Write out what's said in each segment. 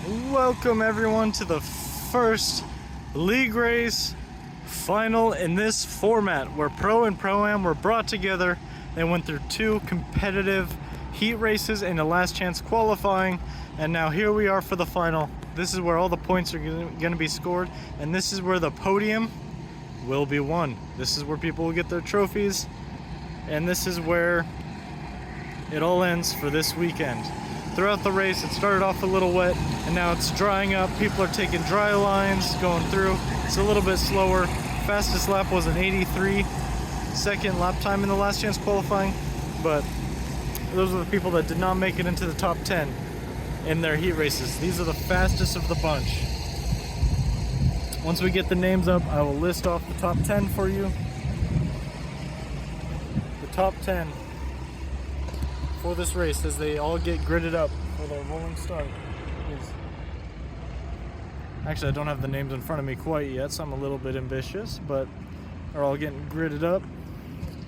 Welcome everyone to the first league race final in this format where Pro and Pro-Am were brought together. They went through two competitive heat races and a last chance qualifying, and now here we are for the final. This is where all the points are going to be scored, and this is where the podium will be won. This is where people will get their trophies, and this is where it all ends for this weekend. Throughout the race, it started off a little wet, and now it's drying up. People are taking dry lines, going through. It's a little bit slower. Fastest lap was an 83-second lap time in the last chance qualifying, but those are the people that did not make it into the top 10 in their heat races. These are the fastest of the bunch. Once we get the names up, I will list off the top 10 for you. The top 10 for this race as they all get gridded up for their rolling start is... Actually, I don't have the names in front of me quite yet, so I'm a little bit ambitious, but they're all getting gridded up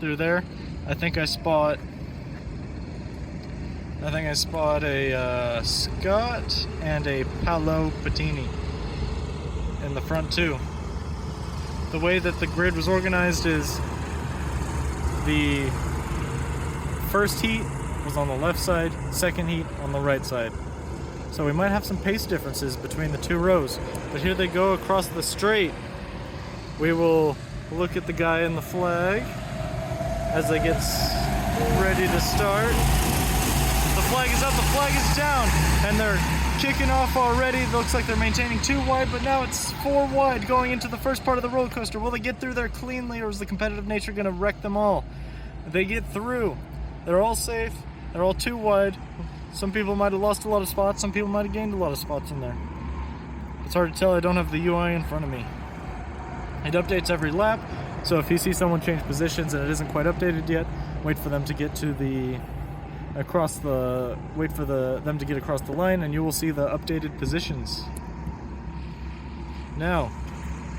through there. I think I spot a Scott and a Paolo Patini in the front two. The way that the grid was organized is the first heat was on the left side, second heat on the right side. So we might have some pace differences between the two rows, but here they go across the straight. We will look at the guy in the flag as they get ready to start. The flag is up, the flag is down, and they're kicking off already. It looks like they're maintaining 2 wide, but now it's 4 wide going into the first part of the roller coaster. Will they get through there cleanly, or is the competitive nature going to wreck them all? They get through. They're all safe. They're all 2 wide. Some people might have lost a lot of spots. Some people might have gained a lot of spots in there. It's hard to tell. I don't have the UI in front of me. It updates every lap. So if you see someone change positions and it isn't quite updated yet, wait for them to get to them to get across the line, and you will see the updated positions. Now,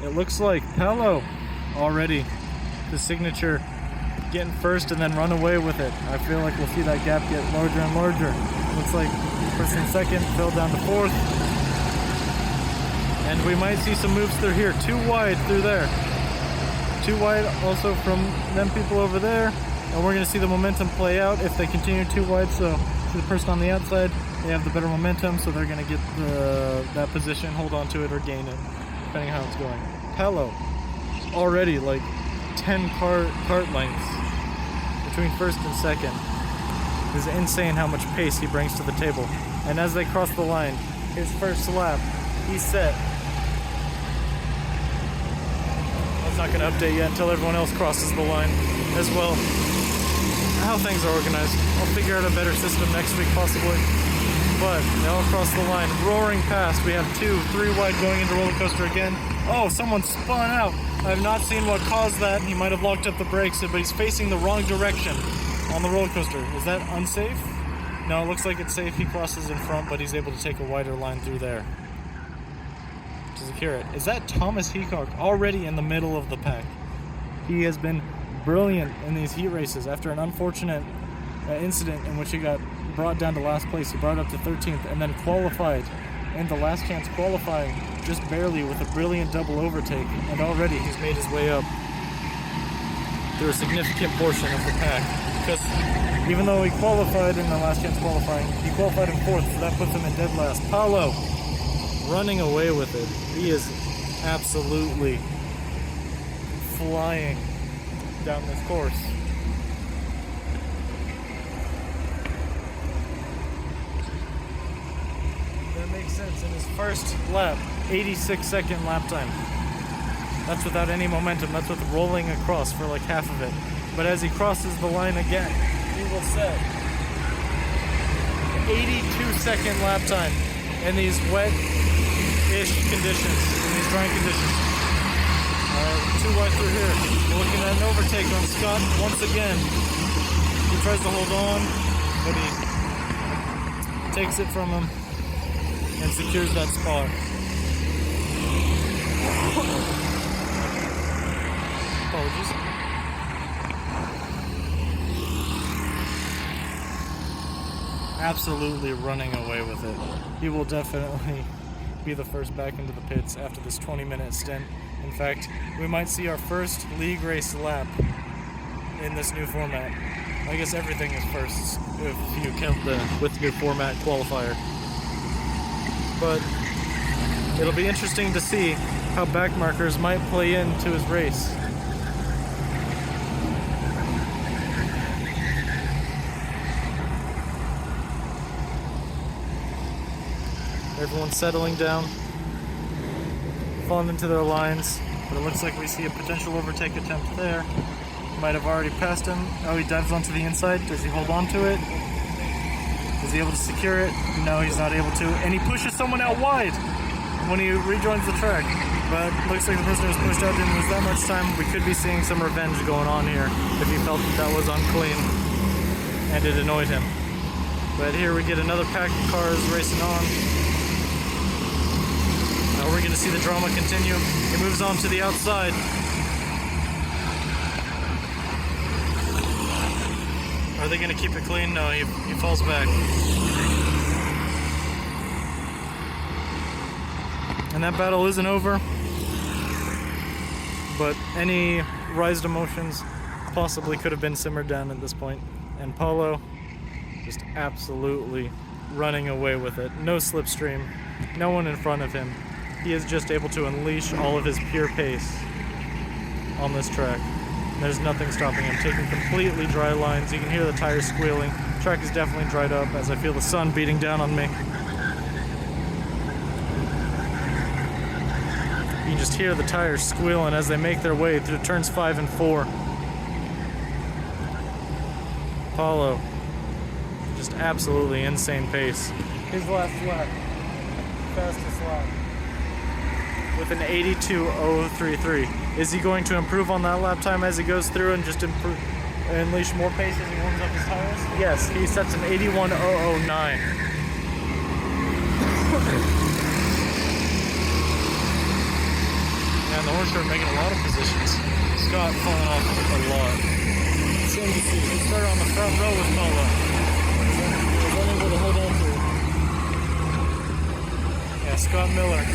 it looks like Paolo already, the signature, getting first and then run away with it. I feel like we'll see that gap get larger and larger. Looks like first and second fell down to 4th. And we might see some moves through here. 2 wide through there. 2 wide also from them people over there. And we're going to see the momentum play out if they continue 2 wide. So the person on the outside, they have the better momentum, so they're going to get that position, hold on to it, or gain it, depending on how it's going. Paolo, already like 10 kart lengths between first and second. It's insane how much pace he brings to the table. And as they cross the line, his first lap, he's set. I was not going to update yet until everyone else crosses the line as well. How things are organized. I'll figure out a better system next week possibly. But they all cross the line, roaring past. We have 2, 3 wide going into roller coaster again. Oh, someone spun out. I have not seen what caused that. He might have locked up the brakes, but he's facing the wrong direction on the roller coaster. Is that unsafe? No, it looks like it's safe. He crosses in front, but he's able to take a wider line through there to secure it. Is that Thomas Heacock already in the middle of the pack? He has been brilliant in these heat races. After an unfortunate incident in which he got brought down to last place, he brought up to 13th and then qualified in the last chance qualifying just barely with a brilliant double overtake, and already he's made his way up through a significant portion of the pack, because even though he qualified in the last chance qualifying, he qualified in 4th, so that puts him in dead last. Paolo running away with it. He is absolutely flying down this course. That makes sense. In his first lap, 86-second lap time. That's without any momentum. That's with rolling across for like half of it. But as he crosses the line again, he will set 82-second lap time in these wet-ish conditions, in these drying conditions. 2 wide through here. We're looking at an overtake on Scott once again. He tries to hold on, but he takes it from him and secures that spot. Apologies. absolutely running away with it. He will definitely be the first back into the pits after this 20-minute stint. In fact, we might see our first league race lap in this new format. I guess everything is first if you count the with new format qualifier. But it'll be interesting to see how back markers might play into his race. Everyone's settling down, falling into their lines, but it looks like we see a potential overtake attempt there. Might have already passed him. Oh, he dives onto the inside. Does he hold on to it? Is he able to secure it? No, he's not able to. And he pushes someone out wide when he rejoins the track. But looks like the person who was pushed out didn't lose that much time. We could be seeing some revenge going on here if he felt that was unclean and it annoyed him. But here we get another pack of cars racing on. Now we're going to see the drama continue. He moves on to the outside. Are they going to keep it clean? No, he falls back. And that battle isn't over. But any rised emotions possibly could have been simmered down at this point. And Paulo just absolutely running away with it. No slipstream, no one in front of him. He is just able to unleash all of his pure pace on this track. There's nothing stopping him. Taking completely dry lines. You can hear the tires squealing. The track is definitely dried up as I feel the sun beating down on me. You can just hear the tires squealing as they make their way through turns 5 and 4. Paulo, just absolutely insane pace. His last lap, fastest lap, with an 82.033. Is he going to improve on that lap time as he goes through and just unleash more pace as he warms up his tires? Yes, he sets an 81.009. And the horse are making a lot of positions. Scott falling off a lot. Same to see. He started on the front row with Paulo. He was unable to hold on to it. Yeah, Scott Miller.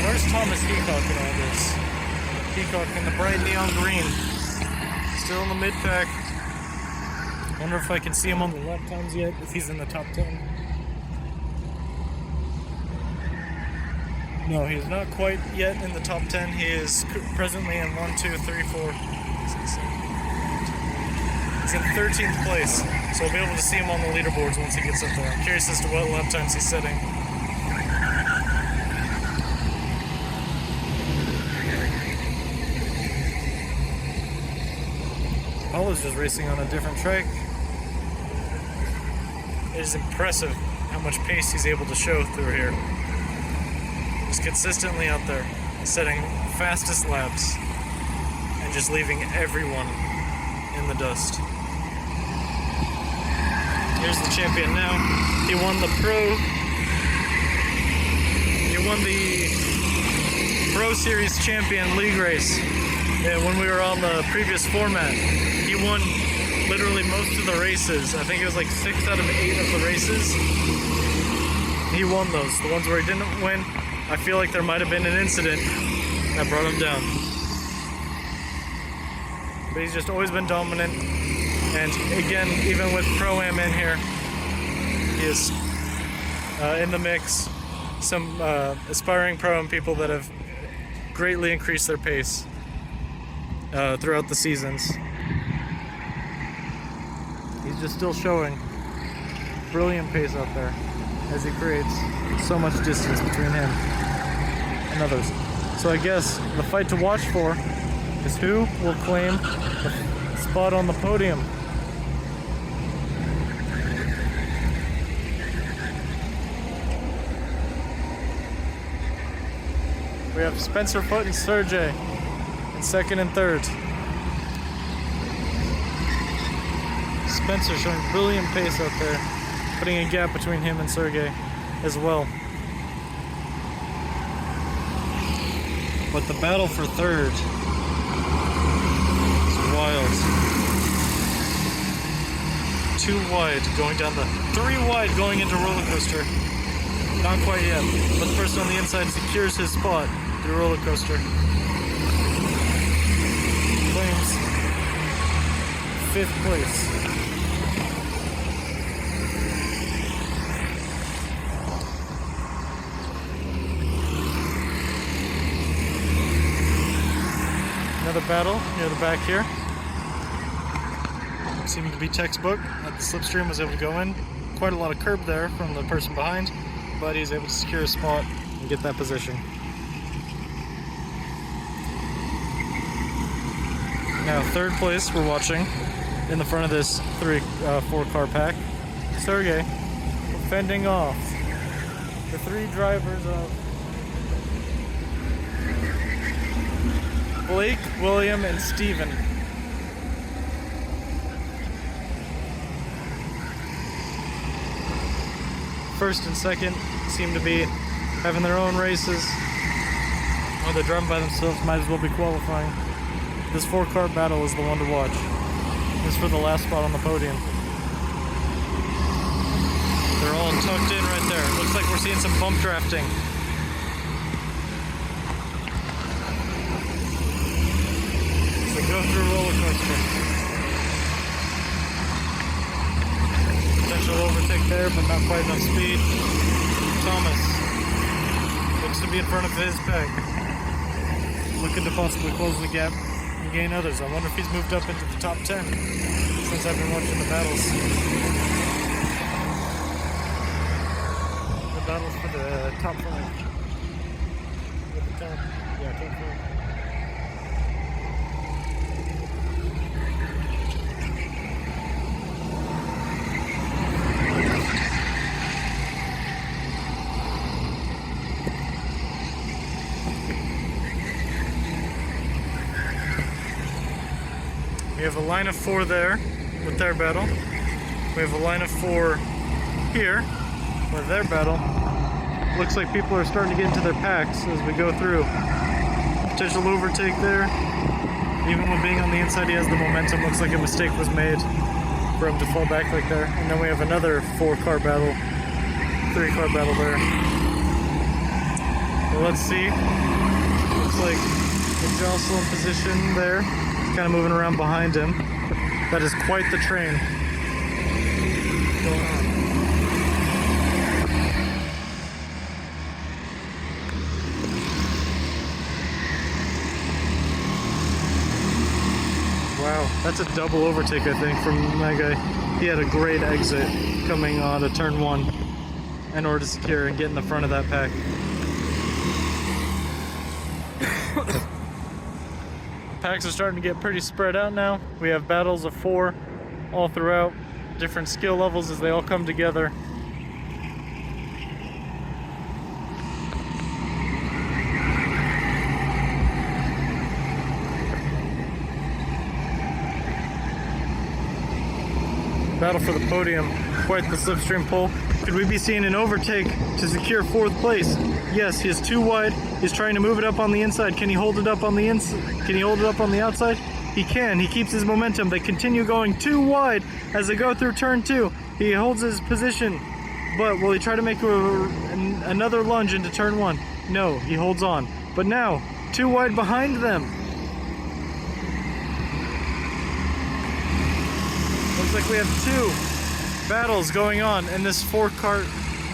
Where's Thomas Heacock in all this? Heacock in the bright neon green. Still in the mid-pack. Wonder if I can see him on the lap times yet, if he's in the top 10. No, he's not quite yet in the top 10. He is presently in 1, 2, 3, 4. He's in 13th place, so I'll be able to see him on the leaderboards once he gets up there. I'm curious as to what lap times he's setting. Paulo's just racing on a different track. It is impressive how much pace he's able to show through here. Just consistently out there, setting fastest laps and just leaving everyone in the dust. Here's the champion now. He won the Pro Series Champion League race. Yeah, when we were on the previous format, he won literally most of the races. I think it was like 6 out of 8 of the races. He won those. The ones where he didn't win, I feel like there might have been an incident that brought him down. But he's just always been dominant. And again, even with Pro-Am in here, he is in the mix. Some aspiring Pro-Am people that have greatly increased their pace throughout the seasons. He's just still showing brilliant pace out there as he creates so much distance between him and others. So I guess the fight to watch for is who will claim the spot on the podium. We have Spencer Foot and Sergey in second and third. Spencer showing brilliant pace out there, putting a gap between him and Sergey as well. But the battle for third is wild. 2 wide going down the 3 wide going into roller coaster. Not quite yet, but the person on the inside secures his spot through roller coaster. Claims 5th place. Another battle near the back here. Seemed to be textbook. The slipstream was able to go in. Quite a lot of curb there from the person behind, but he's able to secure a spot and get that position. Now 3rd place we're watching in the front of this 4 car pack. Sergey fending off the 3 drivers of Blake, William, and Steven. First and second seem to be having their own races. Or they're driving by themselves, might as well be qualifying. This 4-car battle is the one to watch. This is for the last spot on the podium. They're all tucked in right there. Looks like we're seeing some bump drafting. So go through roller coaster. Potential overtake there, but not quite enough speed. Thomas looks to be in front of his pack. Looking to possibly close the gap and gain others. I wonder if he's moved up into the top 10 since I've been watching the battles. The battles for the top 5. With the top, yeah, top 5. We have a line of 4 there with their battle. We have a line of 4 here with their battle. Looks like people are starting to get into their packs as we go through. Potential overtake there. Even when being on the inside, he has the momentum. Looks like a mistake was made for him to fall back like there. And then we have another 4-car battle, 3-car battle there. Well, let's see. Looks like the jostle in position there. Kind of moving around behind him. That is quite the train going on. Wow, that's a double overtake, I think, from that guy. He had a great exit coming on to turn 1 in order to secure and get in the front of that pack. Packs are starting to get pretty spread out now. We have battles of 4 all throughout, different skill levels as they all come together. Battle for the podium, quite the slipstream pull. Could we be seeing an overtake to secure 4th place? Yes, he is 2 wide. He's trying to move it up on the inside. Can he hold it up on the inside? Can he hold it up on the outside? He can. He keeps his momentum. They continue going 2 wide as they go through turn 2. He holds his position, but will he try to make another lunge into turn 1? No, he holds on. But now, 2 wide behind them. Looks like we have 2 battles going on in this 4-car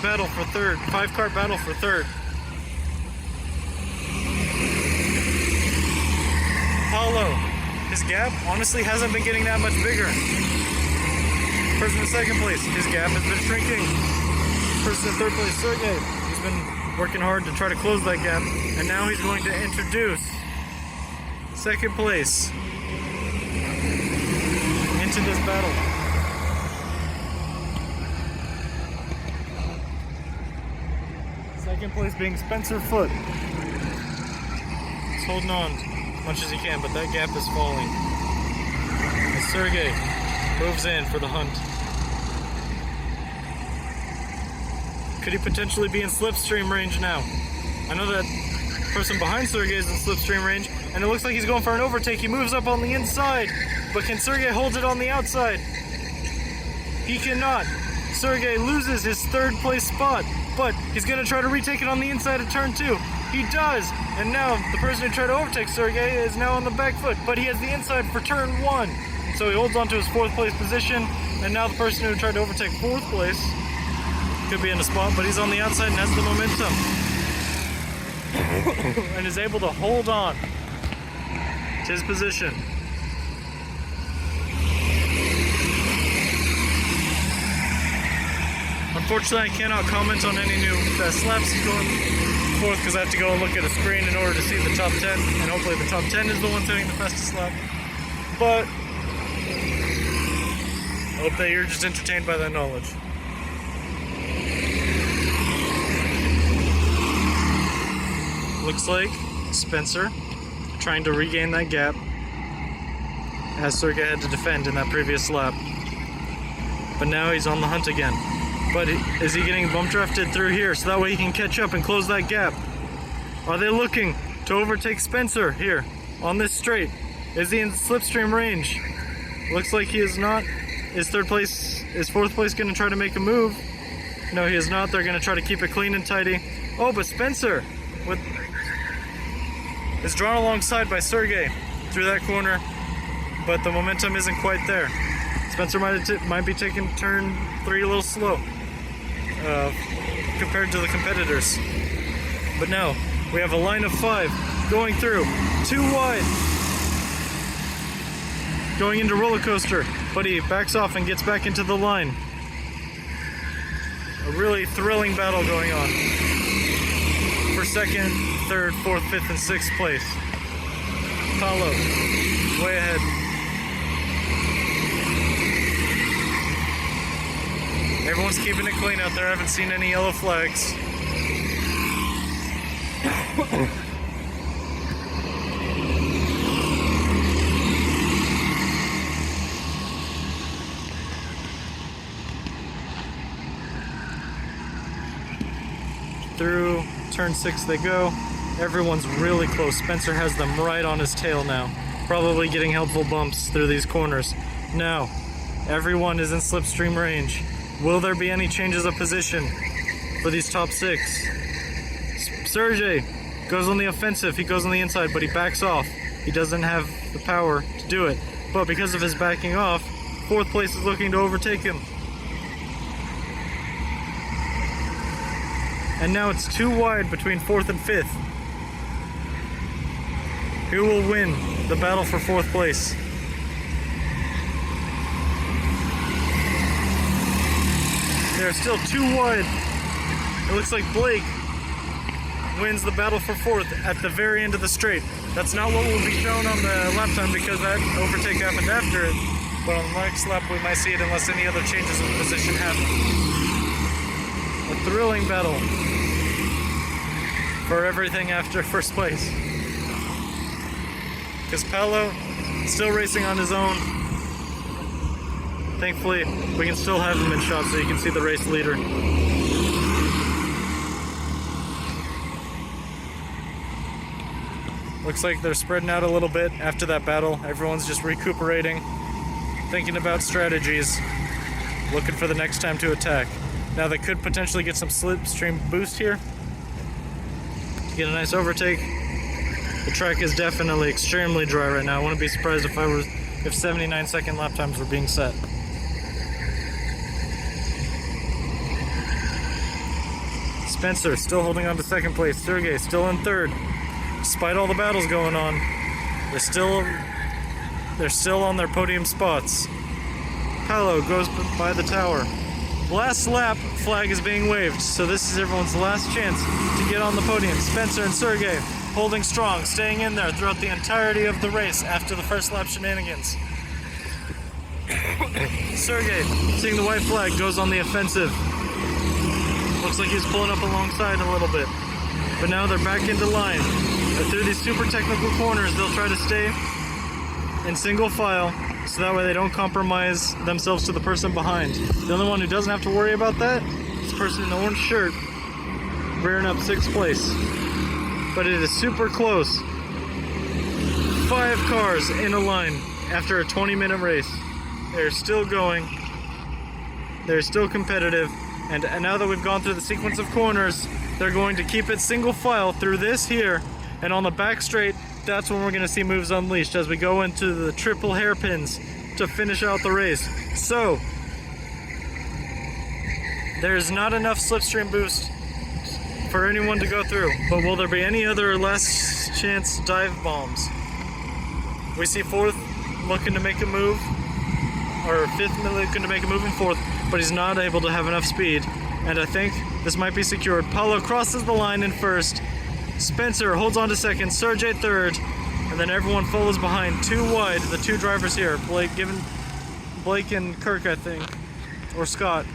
battle for 3rd, 5-car battle for 3rd. Paulo, his gap honestly hasn't been getting that much bigger. Person in 2nd place, his gap has been shrinking. Person in 3rd place, Sergey, he's been working hard to try to close that gap, and now he's going to introduce 2nd place into this battle. Second place being Spencer Foote. He's holding on as much as he can, but that gap is falling. As Sergey moves in for the hunt. Could he potentially be in slipstream range now? I know that person behind Sergey is in slipstream range, and it looks like he's going for an overtake. He moves up on the inside. But can Sergey hold it on the outside? He cannot. Sergey loses his third place spot, but he's going to try to retake it on the inside of turn 2. He does, and now the person who tried to overtake Sergey is now on the back foot, but he has the inside for turn 1. So he holds on to his 4th place position, and now the person who tried to overtake 4th place could be in a spot, but he's on the outside and has the momentum. And is able to hold on to his position. Unfortunately, I cannot comment on any new fast laps going forth because I have to go and look at a screen in order to see the top 10, and hopefully the top 10 is the one doing the fastest lap. But I hope that you're just entertained by that knowledge. Looks like Spencer trying to regain that gap as Sergey had to defend in that previous lap. But now he's on the hunt again. But is he getting bump drafted through here so that way he can catch up and close that gap? Are they looking to overtake Spencer here on this straight? Is he in slipstream range? Looks like he is not. Is 4th place going to try to make a move? No, he is not. They're going to try to keep it clean and tidy. Oh, but Spencer is drawn alongside by Sergey through that corner, but the momentum isn't quite there. Spencer might be taking turn 3 a little slow compared to the competitors. But now we have a line of 5 going through, 2 wide, going into roller coaster, but he backs off and gets back into the line. A really thrilling battle going on for 2nd, 3rd, 4th, 5th, and 6th place. Paulo, way ahead. Everyone's keeping it clean out there. I haven't seen any yellow flags. Through turn 6 they go. Everyone's really close. Spencer has them right on his tail now. Probably getting helpful bumps through these corners. Now, everyone is in slipstream range. Will there be any changes of position for these top 6? Sergey goes on the offensive. He goes on the inside, but he backs off. He doesn't have the power to do it. But because of his backing off, 4th place is looking to overtake him. And now it's 2 wide between 4th and 5th. Who will win the battle for 4th place? They're still 2 wide. It looks like Blake wins the battle for 4th at the very end of the straight. That's not what will be shown on the lap time because that overtake happened after it. But on the next lap we might see it unless any other changes in position happen. A thrilling battle for everything after 1st place. Because Paulo still racing on his own. Thankfully, we can still have him in shot so you can see the race leader. Looks like they're spreading out a little bit after that battle. Everyone's just recuperating, thinking about strategies, looking for the next time to attack. Now they could potentially get some slipstream boost here to get a nice overtake. The track is definitely extremely dry right now. I wouldn't be surprised if 79-second lap times were being set. Spencer still holding on to 2nd place. Sergey still in 3rd. Despite all the battles going on, they're still on their podium spots. Paulo goes by the tower. Last lap flag is being waved, so this is everyone's last chance to get on the podium. Spencer and Sergey holding strong, staying in there throughout the entirety of the race after the first lap shenanigans. Sergey, seeing the white flag, goes on the offensive. Looks like he's pulling up alongside a little bit. But now they're back into line. But through these super technical corners, they'll try to stay in single file so that way they don't compromise themselves to the person behind. The only one who doesn't have to worry about that is the person in the orange shirt rearing up 6th place. But it is super close. 5 cars in a line, after a 20-minute race. They're still going. They're still competitive. And now that we've gone through the sequence of corners, they're going to keep it single file through this here. And on the back straight, that's when we're going to see moves unleashed as we go into the triple hairpins to finish out the race. So, there's not enough slipstream boost for anyone to go through, but will there be any other last chance dive bombs? We see fourth looking to make a move, or fifth looking to make a move in fourth, but he's not able to have enough speed, and I think this might be secured. Paulo crosses the line in first, Spencer holds on to second, Sergey third, and then everyone follows behind, too wide, the two drivers here, Blake and Kirk, I think, or Scott,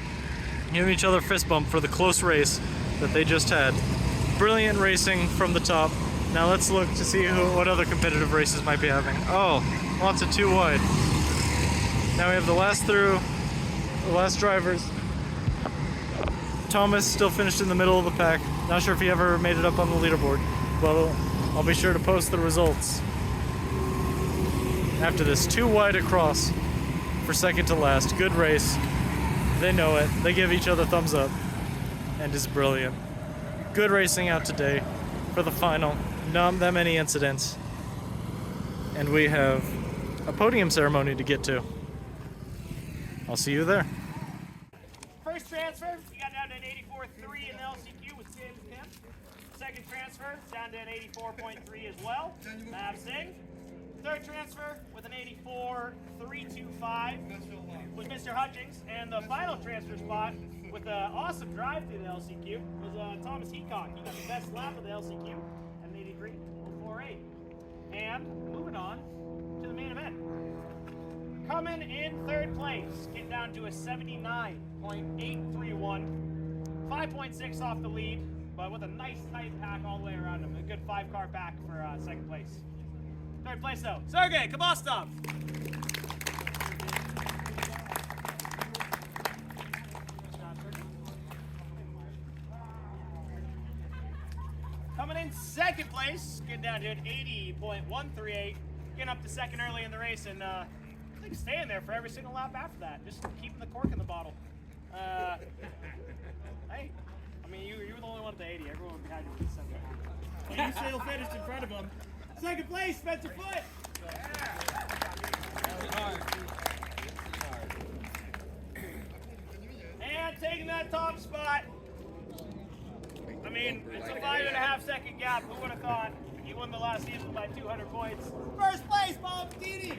giving each other a fist bump for the close race that they just had. Brilliant racing from the top. Now let's look to see what other competitive races might be having. Oh, lots of too wide. Now we have the last drivers. Thomas still finished in the middle of the pack. Not sure if he ever made it up on the leaderboard, but I'll be sure to post the results after this. Too wide across for second to last. Good race. They know it. They give each other thumbs up. And it's brilliant. Good racing out today for the final. Not that many incidents. And we have a podium ceremony to get to. I'll see you there. First transfer, you got down to an 84.3 in the LCQ with Sid Pimp. Second transfer, down to an 84.3 as well. Mav Singh. Third transfer with an 84.325 was Mr. Hutchings. And the final transfer spot with an awesome drive through the LCQ was Thomas Heacock. He got the best lap of the LCQ at an 83.48. And moving on to the main event. Coming in third place, get down to a 79.831, 5.6 off the lead, but with a nice tight pack all the way around him. A good 5-car pack for second place. Third place though, Sergey Kabostov. Coming in second place, getting down to an 80.138, getting up to second early in the race, and I think staying there for every single lap after that, just keeping the cork in the bottle. Hey, I mean, you were the only one at the 80. Everyone behind you was 70. Well, you still finished in front of him. Second place, Spencer Foote. And taking that top spot. I mean, it's a 5.5 second gap. Who would have thought? He won the last season by 200 points. First place, Paul Bettini.